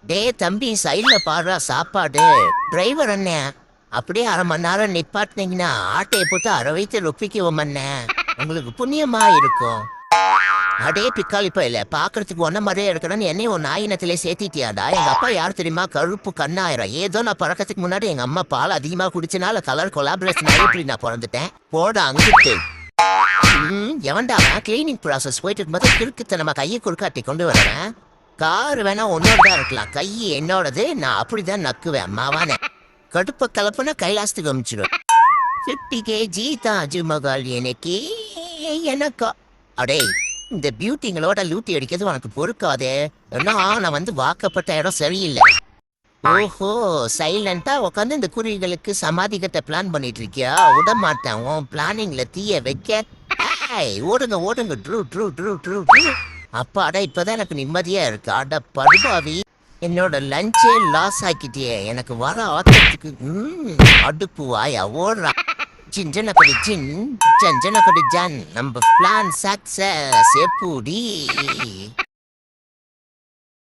டேய் தம்பி, சைட்ல பாடுறா சாப்பாடு. டிரைவர் அண்ணன், அப்படியே 1/2 மணி நேரம் நிப்பாட்டினீங்கன்னா ஆட்டையை போட்டு அரை வயிற்று ரொப்பிக்குவோம் அண்ணன். உங்களுக்கு புண்ணியமா இருக்கும். அடே பிக்காளி பையில, பாக்குறதுக்கு ஒன்ன மாதிரியே இருக்கணும்னு என்னையும் ஒரு நாயினத்திலே சேர்த்திட்டியாடா. எங்க அப்பா யார் தெரியுமா? கருப்பு கண்ணாயிரம். ஏதோ நான் பிறக்கத்துக்கு முன்னாடி எங்க அம்மா பால் அதிகமா குடிச்சனால கலர் கொலாபரேஷன் இப்படி நான் பிறந்துட்டேன். போட அங்கிட்டு. எவன்டா கிளீனிங் ப்ராசஸ் போயிட்டு இருக்கும்போது கிறுக்குத்த நம்ம கையை குறுக்காட்டி கொண்டு வரேன். கார் வேணா உன்னோடதான் இருக்கலாம், கை என்னோடது. நான் அப்படிதான் நக்குவேன் மாவானே. கடுப்ப கலப்புனா கைலாசத்துக்கு அமிச்சிடும். 50 kg தாஜ்மஹால் எனக்கு எனக்கா. அடே, இந்த பியூட்டிங்களோட லூட்டி அடிக்கிறது உனக்கு பொறுக்காதே. ஏன்னா நான் வந்து வாக்கப்பட்ட இடம் சரியில்லை. ஓஹோ, சைலண்டா உட்காந்து இந்த குருவிகளுக்கு சமாதி கட்ட பிளான் பண்ணிட்டு இருக்கியா? விட மாட்டேன் உன் பிளானிங்ல தீய வைக்க. ஓடுங்க ஓடுங்க, true true true true true. அப்பாடா, இப்பதான் எனக்கு நிம்மதியா இருக்கு. அட படுபாவி, என்னோட லஞ்சே லாஸ் ஆக்கிட்டியே. எனக்கு வர ஆத்திரத்துக்கு அடுப்பு வாயா ஓடுறா. சிஞ்சன கொடி சின், ஜஞ்சன கொடி ஜன். நம்ம பிளான் சக்சஸ் எப்படி?